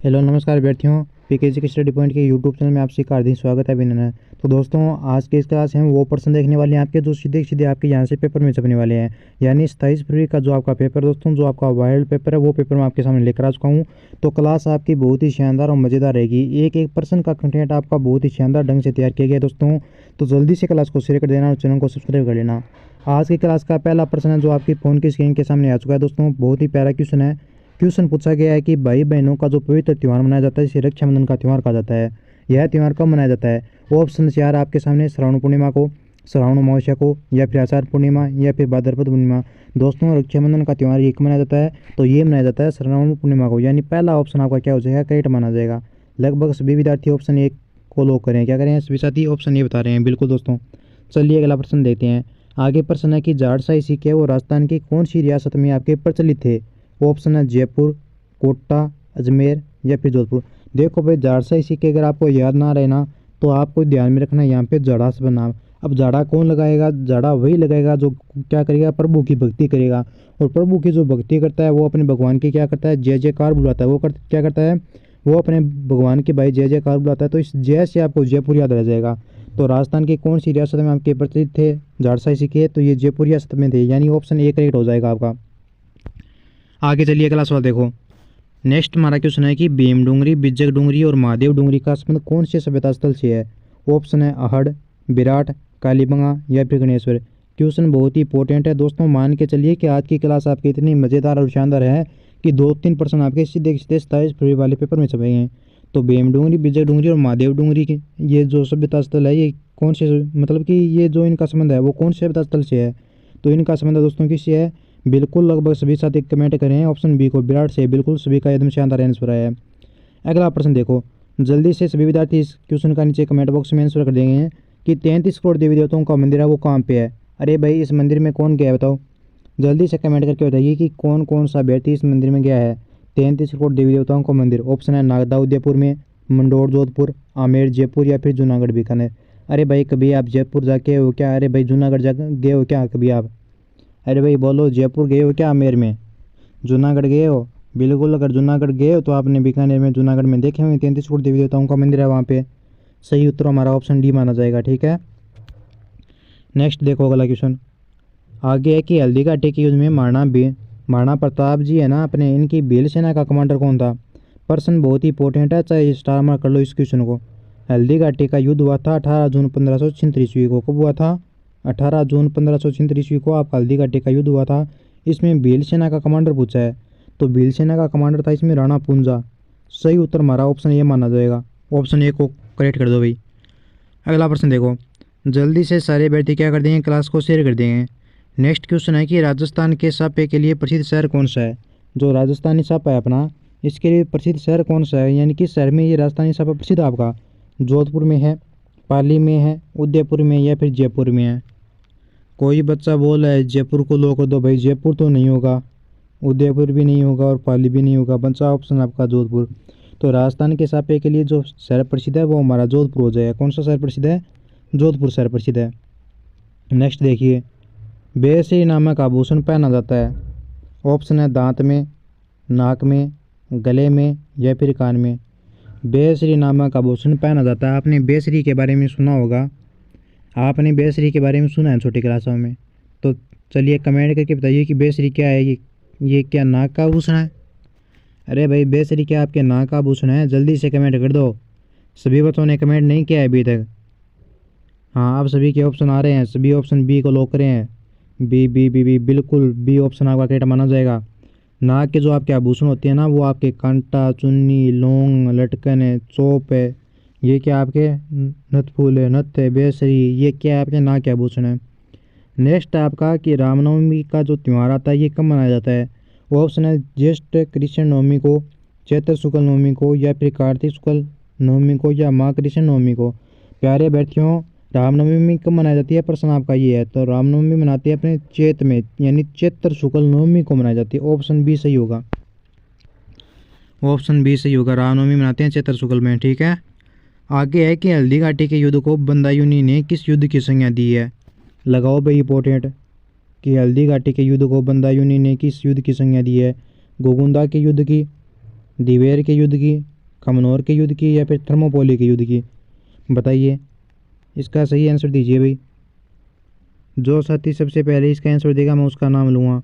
Hello नमस्कार विद्यार्थियों। PKG के स्टडी पॉइंट के यूट्यूब चैनल में आपसे हार्दिक स्वागत है अभिनंदन। तो दोस्तों आज के इस क्लास में हम वो प्रश्न देखने वाले हैं आपके जो सीधे सीधे आपके यहाँ से पेपर में छपने वाले हैं, यानी 27 फरवरी का जो आपका पेपर दोस्तों जो आपका वायरल पेपर है वो पेपर मैं आपके सामने लेकर आ चुका हूँ। तो क्लास आपकी बहुत ही शानदार और मज़ेदार रहेगी। एक एक प्रश्न का कंटेंट आपका बहुत ही शानदार ढंग से तैयार किया गया है दोस्तों। तो जल्दी से क्लास को शेयर कर देना और चैनल को सब्सक्राइब कर लेना। आज की क्लास का पहला प्रश्न है जो आपकी फ़ोन की स्क्रीन के सामने आ चुका है दोस्तों। बहुत ही प्यारा क्वेश्चन है। क्वेश्चन पूछा गया है कि भाई बहनों का जो पवित्र त्यौहार मनाया जाता है इसे रक्षाबंधन का त्यौहार कहा जाता है। यह त्यौहार कब मनाया जाता है? ऑप्शन 4 आपके सामने श्रावण पूर्णिमा को, श्रावण अमावस्या को, या फिर आषाढ़ पूर्णिमा, या फिर भाद्रपद पूर्णिमा। दोस्तों रक्षाबंधन का त्यौहार ये कब मनाया जाता है? तो ये मनाया जाता है श्रावण पूर्णिमा को, यानी पहला ऑप्शन आपका क्या हो जाएगा? करेक्ट माना जाएगा। लगभग सभी विद्यार्थी ऑप्शन ए को लॉक करें। क्या करें? सभी साथी ऑप्शन ए बता रहे हैं। बिल्कुल दोस्तों। चलिए अगला प्रश्न देखते हैं। आगे प्रश्न है कि जाड़शाही सिक्के वो राजस्थान की कौन सी रियासत में आपके प्रचलित थे? ऑप्शन है जयपुर, कोटा, अजमेर, या फिर जोधपुर। देखो भाई जाड़शाही सिक्के अगर आपको याद ना रहे ना तो आपको ध्यान में रखना यहाँ पे जाड़ा से बनाम। अब जाड़ा कौन लगाएगा? जाड़ा वही लगाएगा जो क्या करेगा? प्रभु की भक्ति करेगा। और प्रभु की जो भक्ति करता है वो अपने भगवान की क्या करता है? जय जयकार बुलाता है। वो क्या करता है? वो अपने भगवान के भाई जय जयकार बुलाता है। तो इस जय से आपको जयपुर याद रह जाएगा। तो राजस्थान की कौन सी रियासत में आपके प्रचलित थे जाड़शाही सिक्के? तो ये जयपुर रियासत में थे, यानी ऑप्शन ए करेक्ट हो जाएगा आपका। आगे चलिए अगला सवाल देखो। नेक्स्ट हमारा क्वेश्चन है कि भीम डूंगरी, बिज्जक डूंगरी और महादेव डूंगरी का संबंध कौन से सभ्यता स्थल से है? ऑप्शन है अहड़, विराट, कालीबंगा, या फिर गणेश्वर। क्वेश्चन बहुत ही इंपॉर्टेंट है दोस्तों। मान के चलिए कि आज की क्लास आपकी इतनी मज़ेदार और शानदार है कि 2-3 प्रश्न आपके सीधे सीधे 27 फरवरी वाले पेपर में छपे हैं। तो भीम डूंगरी, बिज्जक डूंगरी और महादेव डूंगरी की ये जो सभ्यता स्थल है ये कौन से, मतलब कि ये जो इनका संबंध है वो कौन से सभ्यता स्थल से है? तो इनका संबंध दोस्तों किससे है? बिल्कुल लगभग सभी साथी कमेंट करें ऑप्शन बी को, विराट से। बिल्कुल सभी का एकदम शानदार आंसर है। अगला प्रश्न देखो। जल्दी से सभी विद्यार्थी इस क्वेश्चन का नीचे कमेंट बॉक्स में आंसर कर देंगे कि 33 करोड़ देवी देवताओं का मंदिर है वो कहाँ पे है? अरे भाई इस मंदिर में कौन गया है बताओ? जल्दी से कमेंट करके बताइए कि कौन कौन सा अभ्यर्थी इस मंदिर में गया है। 33 करोड़ देवी देवताओं का मंदिर। ऑप्शन है नागदा उदयपुर में, मंडोर जोधपुर, आमेर जयपुर, या फिर जूनागढ़ बीकानेर। अरे भाई कभी आप जयपुर जाके हो क्या? अरे भाई जूनागढ़ जा गए हो क्या कभी आप? अरे भाई बोलो, जयपुर गए हो क्या? आमेर में, जूनागढ़ गए हो? बिल्कुल अगर जूनागढ़ गए हो तो आपने बीकानेर में, जूनागढ़ में देखे होंगे 33 करोड़ देवी देवताओं का मंदिर है वहाँ पे। सही उत्तर हमारा ऑप्शन डी माना जाएगा। ठीक है। नेक्स्ट देखो अगला क्वेश्चन। आगे है कि हल्दी घाटी के युद्ध में महाराणा प्रताप जी है ना अपने, इनकी भील सेना का कमांडर कौन था? प्रश्न बहुत ही इंपॉर्टेंट है, चाहे स्टार मार्क कर लो इस क्वेश्चन को। हल्दी घाटी का युद्ध हुआ था 18 जून 1576 ईस्वी को। कब हुआ था? 18 जून 1576 ईस्वी को आप हल्दी घाटी का युद्ध हुआ था। इसमें भील सेना का कमांडर पूछा है, तो भील सेना का कमांडर था इसमें राणा पूंजा। सही उत्तर हमारा ऑप्शन ए माना जाएगा। ऑप्शन ए को करेक्ट कर दो भाई। अगला प्रश्न देखो। जल्दी से सारे अभ्यर्थी क्या कर देंगे? क्लास को शेयर कर देंगे। नेक्स्ट क्वेश्चन है कि राजस्थान के सापे के लिए प्रसिद्ध शहर कौन सा है? जो राजस्थानी सापा है अपना, इसके लिए प्रसिद्ध शहर कौन सा है, यानी किस शहर में ये राजस्थानी सापा प्रसिद्ध आपका? जोधपुर में है, पाली में है, उदयपुर में, या फिर जयपुर में है? कोई बच्चा बोल रहा है जयपुर को लो कर दो। भाई जयपुर तो नहीं होगा, उदयपुर भी नहीं होगा, और पाली भी नहीं होगा। बचा ऑप्शन आपका जोधपुर। तो राजस्थान के सापे के लिए जो शहर प्रसिद्ध है वो हमारा जोधपुर हो जाएगा। कौन सा शहर प्रसिद्ध है? जोधपुर शहर प्रसिद्ध है। नेक्स्ट देखिए। बेसरी नामक आभूषण पहना जाता है। ऑप्शन है दांत में, नाक में, गले में, या फिर कान में। बेसरी नामक आभूषण पहना जाता है। आपने बेसरी के बारे में सुना होगा, आपने बेसरी के बारे में सुना है छोटी क्लासों में। तो चलिए कमेंट करके बताइए कि बेसरी क्या है। ये क्या नाक का आभूषण है? अरे भाई बेसरी क्या आपके नाक का आभूषण है? जल्दी से कमेंट कर दो। सभी बच्चों ने कमेंट नहीं किया है अभी तक। हाँ अब सभी के ऑप्शन आ रहे हैं, सभी ऑप्शन बी को लॉक करें हैं। बी बी बी बी, बिल्कुल बी ऑप्शन आपका करेक्ट माना जाएगा। नाक के जो आपके आभूषण होते हैं ना वो आपके कांटा, चुन्नी, लौंग, लटकन है, चोप है, ये क्या आपके नथफूल है, नथ है, बेसरी, ये क्या है आपके नाक के आभूषण है। नेक्स्ट आपका कि रामनवमी का जो त्यौहार आता है ये कब मनाया जाता है? ऑप्शन है ज्येष्ठ कृष्ण नवमी को, चैत्र शुक्ल नवमी को, या फिर कार्तिक शुक्ल नवमी को, या माँ कृष्ण नवमी को। प्यारे अभ्यर्थियों रामनवमी कब मनाई जाती है? प्रश्न आपका ये है। तो रामनवमी मनाती है अपने चैत में, यानी चैत्र शुक्ल नवमी को मनाई जाती है। ऑप्शन बी सही होगा। ऑप्शन बी सही होगा, रामनवमी मनाते हैं चैत्र शुक्ल में। ठीक है। आगे है कि हल्दी घाटी के युद्ध को बंदायूनी ने किस युद्ध की संज्ञा दी है? लगाओ भाई इंपॉर्टेंट कि हल्दी घाटी के युद्ध को बंदायूनी ने किस युद्ध की संज्ञा दी है? गोगुंदा के युद्ध की, दिवेर के युद्ध की, खमनोर के युद्ध की, या फिर थर्मोपोली के युद्ध की? बताइए, इसका सही आंसर दीजिए भाई। जो साथी सबसे पहले इसका आंसर देगा मैं उसका नाम लूँगा।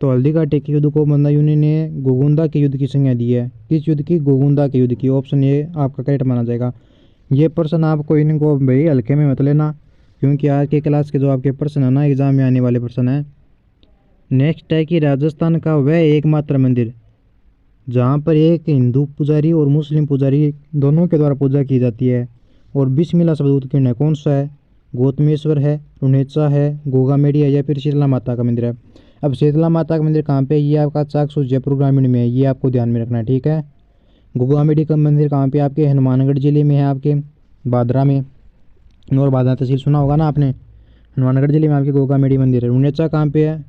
तो हल्दीघाटी के युद्ध को मंदायुनि ने गोगुंदा के युद्ध की संज्ञा दी है। किस युद्ध की? गोगुंदा के युद्ध की। ऑप्शन ए आपका करेक्ट माना जाएगा। ये प्रश्न आपको इनको भाई हल्के में मत लेना, क्योंकि आज के क्लास के जो आपके प्रश्न है ना, एग्जाम में आने वाले प्रश्न हैं। नेक्स्ट है कि राजस्थान का वह एकमात्र मंदिर जहाँ पर एक हिंदू पुजारी और मुस्लिम पुजारी दोनों के द्वारा पूजा की जाती है और बिस्मिल्लाह शब्द उत्कीर्ण है, कौन सा है? गौतमेश्वर है, रुनेचा है, गोगामेडी है, या फिर शीतला माता का मंदिर है? अब शीतला माता का मंदिर कहाँ पे है? ये आपका चाकसू जयपुर ग्रामीण में है, ये आपको ध्यान में रखना है, ठीक है। गोगामेडी का मंदिर कहाँ पे? आपके हनुमानगढ़ जिले में है, आपके बादरा में। और बादरा तहसील सुना होगा ना आपने, हनुमानगढ़ जिले में आपके गोगामेडी मंदिर है। रुनेचा कहाँ पे है?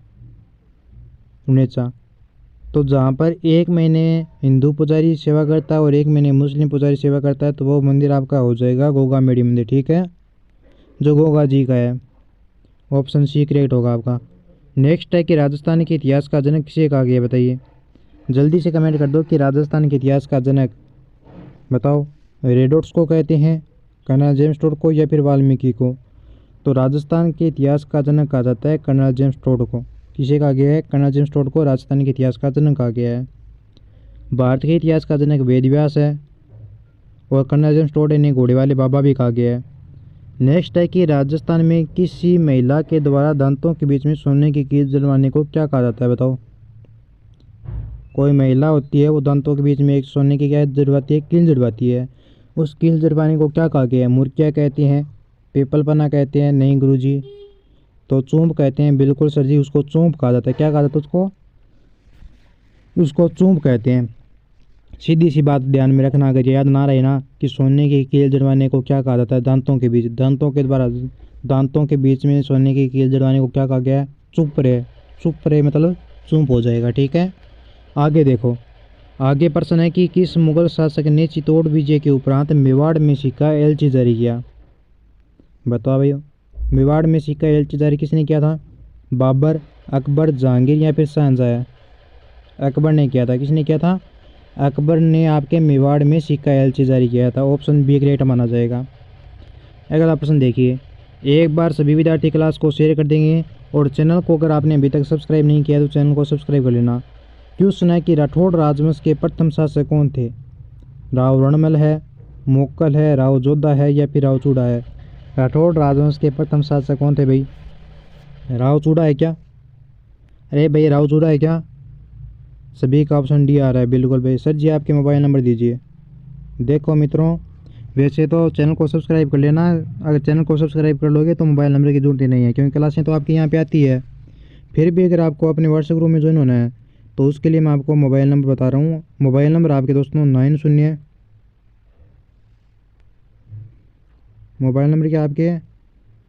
रुनेचा तो जहाँ पर एक महीने हिंदू पुजारी सेवा करता है और एक महीने मुस्लिम पुजारी सेवा करता है, तो वो मंदिर आपका हो जाएगा गोगामेडी मंदिर, ठीक है, जो गोगा जी का है। ऑप्शन सी करेक्ट होगा आपका। नेक्स्ट है कि राजस्थान के इतिहास का जनक किसे कहा गया? बताइए, जल्दी से कमेंट कर दो कि राजस्थान के इतिहास का जनक बताओ। हेरोडोटस को कहते हैं, कर्नल जेम्स टोड को, या फिर वाल्मीकि को? तो राजस्थान के इतिहास का जनक कहा जाता है कर्नल जेम्स टोड को। किसे कहा गया है? कर्नल जेम्स टोड को राजस्थान के इतिहास का जनक कहा गया है। भारत के इतिहास का जनक वेद व्यास है और कर्नल जेम्स टोड इन्हें घोड़े वाले बाबा भी कहा गया है। नेक्स्ट है कि राजस्थान में किसी महिला के द्वारा दांतों के बीच में सोने की कील जलवाने को क्या कहा जाता है? बताओ। कोई महिला होती है, वो दांतों के बीच में एक सोने की क्या जलवाती है? कील जलवाती है। उस कील जलवाने को क्या कहा गया है? मुर्किया कहते हैं, पीपलपना कहते हैं, नहीं गुरुजी, तो चूंब कहते हैं। बिल्कुल सर जी, उसको चूंब कहा जाता है। क्या कहा जाता है उसको? उसको चूंब कहते हैं। सीधी सी बात ध्यान में रखना, अगर याद ना रहे ना कि सोने की कील जड़वाने को क्या कहा जाता है? दांतों के बीच, दांतों के द्वारा दांतों के बीच में सोने की कील जड़वाने को क्या कहा गया है? चुप रहे। चुप रहे मतलब चुप हो जाएगा, ठीक है। आगे देखो, आगे प्रश्न है कि किस मुगल शासक ने चित्तौड़ विजय के उपरांत मेवाड़ में सिक्का एलची जारी किया? बताओ भैया, मेवाड़ में सिक्का एलची जारी किसने किया था? बाबर, अकबर, जहांगीर, या फिर शाहजहां? अकबर ने किया था। किसने किया था? अकबर ने आपके मेवाड़ में सिक्का एलची जारी किया था। ऑप्शन बी करेक्ट माना जाएगा। अगला प्रश्न देखिए, एक बार सभी विद्यार्थी क्लास को शेयर कर देंगे और चैनल को अगर आपने अभी तक सब्सक्राइब नहीं किया तो चैनल को सब्सक्राइब कर लेना। क्वेश्चन है कि राठौड़ राजवंश के प्रथम शासक कौन थे? राव रणमल है, मोक्कल है, राव जोधा है, या फिर राव चूड़ा है? राठौड़ राजवंश के प्रथम शासक कौन थे भाई? राव चूड़ा है क्या? अरे भाई राव चूड़ा है क्या? सभी का ऑप्शन डी आ रहा है। बिल्कुल भाई। सर जी आपके मोबाइल नंबर दीजिए। देखो मित्रों, वैसे तो चैनल को सब्सक्राइब कर लेना, अगर चैनल को सब्सक्राइब कर लोगे तो मोबाइल नंबर की जरूरत ही नहीं है, क्योंकि क्लासें तो आपके यहाँ पे आती है। फिर भी अगर आपको अपने व्हाट्सएप ग्रुप में ज्वाइन होना है तो उसके लिए मैं आपको मोबाइल नंबर बता रहा हूँ। मोबाइल नंबर आपके दोस्तों 90, मोबाइल नंबर क्या आपके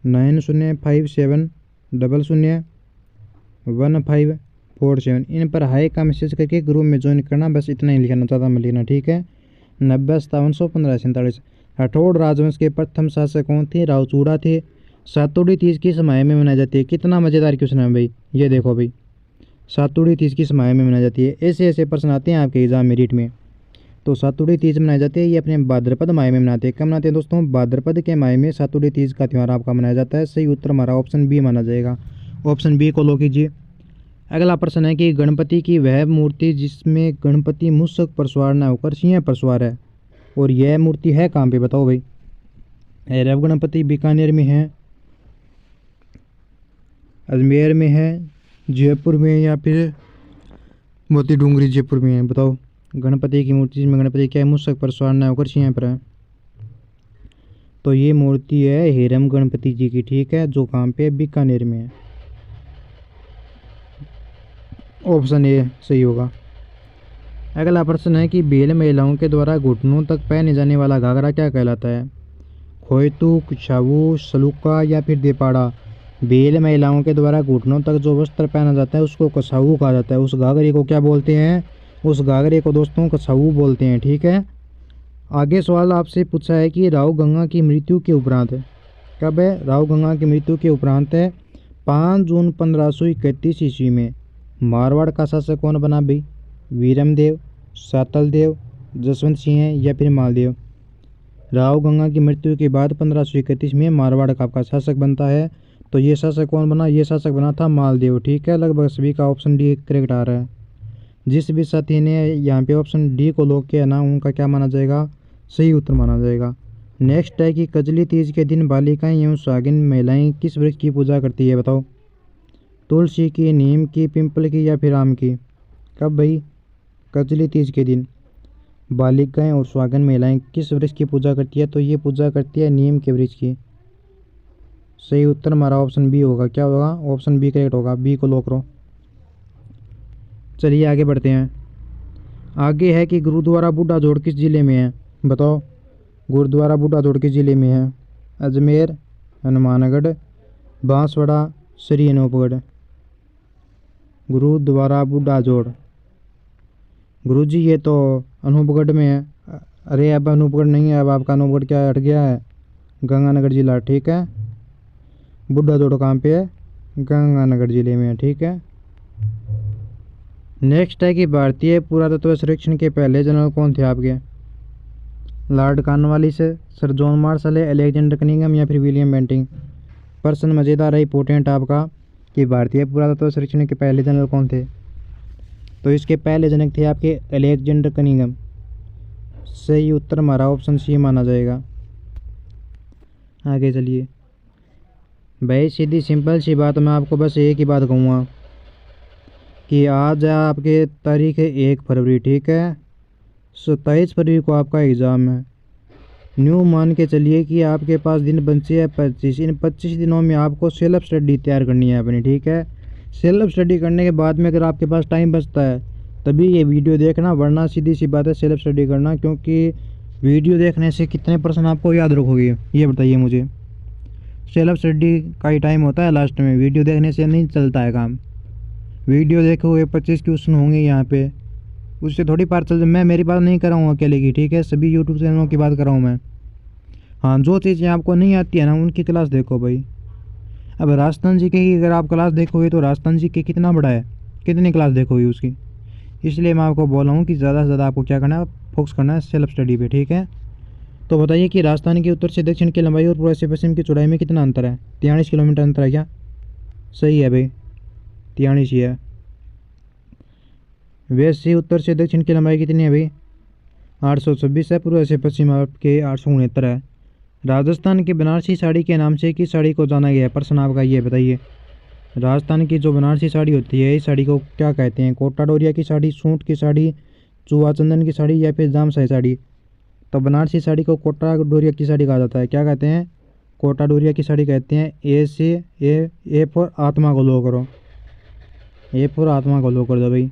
9057001547। इन पर हाई का मैसेज करके ग्रुप में ज्वाइन करना, बस इतना ही लिखना, ज़्यादा मत लिखना, ठीक है। 90571547। राठौड़ राजवंश के प्रथम शासक कौन थे? राव चूड़ा थे। सातुड़ी तीज किस माह में मनाई जाती है? कितना मज़ेदार क्वेश्चन है भाई, ये देखो भाई, सातुड़ी तीज किस माह में मनाई जाती है? ऐसे ऐसे प्रश्न आते हैं आपके एग्जाम में रीट में। तो सातुड़ी तीज मनाई जाती है, ये अपने भाद्रपद माह में मनाते हैं। कब मनाते हैं दोस्तों? भाद्रपद के माह में सातुड़ी तीज का त्यौहार आपका मनाया जाता है। सही उत्तर हमारा ऑप्शन बी माना जाएगा। ऑप्शन बी को लो कीजिए। अगला प्रश्न है कि गणपति की वह मूर्ति जिसमें गणपति मूषक पर सवार न होकर सिंह पर सवार है, और यह मूर्ति है कहाँ पे? बताओ भाई। रव गणपति बीकानेर में है, अजमेर में है, जयपुर में, या फिर मोती डूंगरी जयपुर में है? बताओ। गणपति की मूर्ति जिसमें गणपति क्या है? मूषक पर सवार न होकर सिंह पर है। तो ये मूर्ति है हेरम गणपति जी की, ठीक है, जो कहाँ पे? बीकानेर में है। ऑप्शन ए सही होगा। अगला प्रश्न है कि बेल महिलाओं के द्वारा घुटनों तक पहने जाने वाला घाघरा क्या कहलाता है? खोयतू, कुछावू, सलूका, या फिर देपाड़ा? बेल महिलाओं के द्वारा घुटनों तक जो वस्त्र पहना जाता है उसको कछावू कहा जाता है। उस घाघरे को क्या बोलते हैं? उस घाघरे को दोस्तों कछावू बोलते हैं, ठीक है। आगे सवाल आपसे पूछा है कि राव गंगा की मृत्यु के उपरांत, कब है? राव गंगा की मृत्यु के उपरांत है 5 जून 1531 ईस्वी में मारवाड़ का शासक कौन बना भाई? वीरमदेव, सातल देव, जसवंत सिंह या फिर मालदेव। राव गंगा की मृत्यु के बाद 1531 में मारवाड़ का आपका शासक बनता है। तो ये शासक कौन बना? ये शासक बना था मालदेव। ठीक है, लगभग सभी का ऑप्शन डी करेक्ट आ रहा है। जिस भी साथी ने यहाँ पे ऑप्शन डी को लॉक किया ना, उनका क्या माना जाएगा? सही उत्तर माना जाएगा। नेक्स्ट है कि कजली तीज के दिन बालिकाएं एवं सुहागिन महिलाएं किस वृक्ष की पूजा करती है? बताओ। तुलसी की, नीम की, पिंपल की या फिर आम की? कब भाई? कजली तीज के दिन बालिकाएं और सुहागन महिलाएं किस वृक्ष की पूजा करती है? तो ये पूजा करती है नीम के वृक्ष की। सही उत्तर हमारा ऑप्शन बी होगा। क्या होगा? ऑप्शन बी करेक्ट होगा। बी को लॉक करो। चलिए आगे बढ़ते हैं। आगे है कि गुरुद्वारा बूढ़ा जोड़ किस जिले में है? बताओ। गुरुद्वारा बूढ़ा जोड़ किस जिले में है? अजमेर, हनुमानगढ़, बांसवाड़ा, श्री अनूपगढ़। गुरुद्वारा बूढ़ा जोड़, गुरुजी ये तो अनूपगढ़ में है। अरे अब अनूपगढ़ नहीं है, अब आपका अनूपगढ़ क्या हट गया है? गंगानगर जिला। ठीक है, बूढ़ा जोड़ कहाँ पे है? गंगानगर जिले में है। ठीक है। नेक्स्ट है कि भारतीय पुरातत्व सर्वेक्षण के पहले जनरल कौन थे आपके? Lord Cornwallis, sir John Marshall, Alexander Cunningham या फिर विलियम बेंटिंग। प्रश्न मज़ेदार है, इंपॉर्टेंट आपका, कि भारतीय पुरातत्व सर्वेक्षण के पहले जनरल कौन थे? तो इसके पहले जनक थे आपके अलेक्जेंडर कनिंघम। सही उत्तर हमारा ऑप्शन सी माना जाएगा। आगे चलिए भाई, सीधी सिंपल सी बात, मैं आपको बस एक ही बात कहूँगा कि आज आपके तारीख है 1 फरवरी। ठीक है, 27 फरवरी को आपका एग्ज़ाम है। न्यू मान के चलिए कि आपके पास दिन बचे हैं 25। इन 25 दिनों में आपको सेल्फ स्टडी तैयार करनी है अपनी। ठीक है, सेल्फ स्टडी करने के बाद में अगर आपके पास टाइम बचता है तभी ये वीडियो देखना, वरना सीधी सी बात है सेल्फ स्टडी करना, क्योंकि वीडियो देखने से कितने % आपको याद रखोगे ये बताइए मुझे। सेल्फ स्टडी का ही टाइम होता है लास्ट में, वीडियो देखने से नहीं चलता है काम। वीडियो देखोगे 25 क्वेश्चन होंगे यहाँ पे, उससे थोड़ी पार चल। मैं मेरी बात नहीं कर रहा हूँ अकेले की, ठीक है, सभी यूट्यूब चैनलों की बात कर रहा हूँ मैं। हाँ, जो चीज़ें आपको नहीं आती है ना उनकी क्लास देखो भाई। अब राजस्थान जी के की अगर आप क्लास देखोगे तो राजस्थान जी के कितना बड़ा है, कितनी क्लास देखोगे उसकी। इसलिए मैं आपको बोल रहा हूँ कि ज़्यादा से ज़्यादा आपको क्या करना है, फोकस करना है सेल्फ स्टडी पे। ठीक है, तो बताइए कि राजस्थान के उत्तर से दक्षिण की लंबाई और पूर्व से पश्चिम की चौड़ाई में कितना अंतर है? 43 किलोमीटर अंतर है क्या? सही है भाई, 43 ही है। वेस्ट से उत्तर से दक्षिण की लंबाई कितनी है भाई? 826 है। पूर्व से पश्चिम आपके 869 है। राजस्थान की बनारसी साड़ी के नाम से किस साड़ी को जाना गया है? प्रश्न आपका ये बताइए। राजस्थान की जो बनारसी साड़ी होती है इस साड़ी को क्या कहते हैं? कोटा डोरिया की साड़ी, सूट की साड़ी, चूहा चंदन की साड़ी या फिर जामशाही साड़ी? तो बनारसी साड़ी को कोटा डोरिया की साड़ी कहा जाता है। क्या कहते हैं? कोटा डोरिया की साड़ी कहते हैं। ए फॉर आत्मा को लो करो, ए फॉर आत्मा को लो कर दो भाई।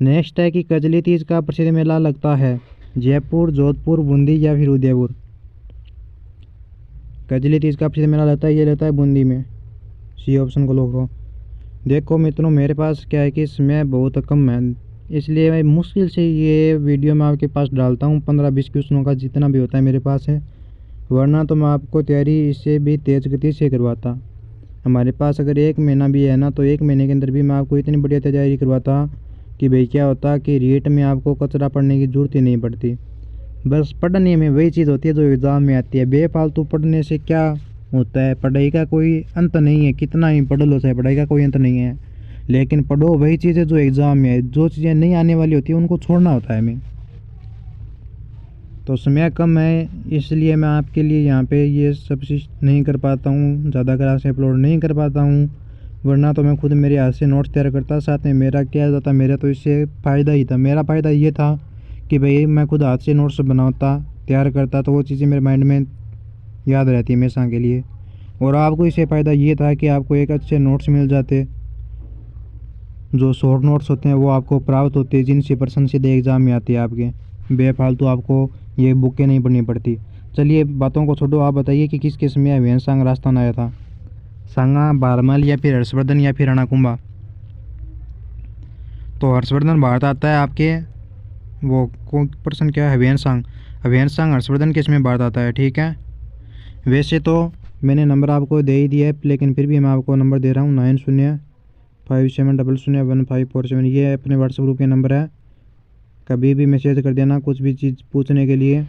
नेक्स्ट है कि कजली तीज का प्रसिद्ध मेला लगता है जयपुर, जोधपुर, बूंदी या फिर उदयपुर? कजली तीज का प्रसिद्ध मेला लगता है, ये लगता है बूंदी में। सी ऑप्शन को लो करो। देखो मित्रों, मेरे पास क्या है कि समय बहुत कम है, इसलिए मैं मुश्किल से ये वीडियो मैं आपके पास डालता हूँ। 15-20 क्वेश्चनों का जितना भी होता है मेरे पास है, वरना तो मैं आपको तैयारी इससे भी तेज़ गति से करवाता। हमारे पास अगर 1 महीना भी है ना, तो 1 महीने के अंदर भी मैं आपको इतनी बढ़िया तैयारी करवाता कि भाई क्या होता कि रेट में आपको कचरा पढ़ने की ज़रूरत ही नहीं पड़ती। बस पढ़ने में वही चीज़ होती है जो एग्ज़ाम में आती है। बेफालतू पढ़ने से क्या होता है? पढ़ाई का कोई अंत नहीं है, कितना ही पढ़ लो चाहे, पढ़ाई का कोई अंत नहीं है। लेकिन पढ़ो वही चीज़ें जो एग्ज़ाम में है, जो चीज़ें नहीं आने वाली होती है उनको छोड़ना होता है हमें। तो समय कम है, इसलिए मैं आपके लिए यहाँ पे ये सब चीज़ नहीं कर पाता हूँ, ज़्यादा क्लासें अपलोड नहीं कर पाता हूँ। वरना तो मैं खुद मेरे हाथ से नोट्स तैयार करता, साथ में मेरा क्या जाता, मेरा तो इससे फ़ायदा ही था। मेरा फ़ायदा ये था कि भाई मैं खुद हाथ से नोट्स बनाता, तैयार करता, तो वो चीज़ें मेरे माइंड में याद रहती है हमेशा के लिए। और आपको इससे फ़ायदा ये था कि आपको एक अच्छे नोट्स मिल जाते, जो शॉर्ट नोट्स होते हैं वो आपको प्राप्त होते हैं, जिनसे प्रश्न सीधे एग्ज़ाम में आती है आपके। बेफालतू आपको ये बुकें नहीं पढ़नी पड़ती। चलिए बातों को छोड़ो, आप बताइए कि किस किस में ह्वेन सांग राजस्थान आया था? सांगा, भारमल या फिर हर्षवर्धन या फिर राणा कुंभा? तो हर्षवर्धन भारत आता है आपके, वो कौन पर्सन क्या है? ह्वेन सांग। ह्वेन सांग हर्षवर्धन किस में भारत आता है? ठीक है, वैसे तो मैंने नंबर आपको दे ही दिया है, लेकिन फिर भी मैं आपको नंबर दे रहा हूँ। 9057001547, ये अपने व्हाट्सएप ग्रुप के नंबर है। कभी भी मैसेज कर देना, कुछ भी चीज़ पूछने के लिए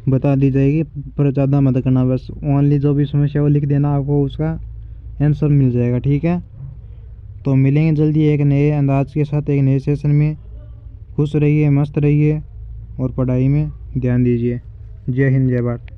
बता दी जाएगी, पर ज़्यादा मत करना। बस ओनली जो भी समस्या वो लिख देना, आपको उसका आंसर मिल जाएगा। ठीक है, तो मिलेंगे जल्दी एक नए अंदाज के साथ एक नए सेशन में। खुश रहिए, मस्त रहिए और पढ़ाई में ध्यान दीजिए। जय हिंद, जय भारत।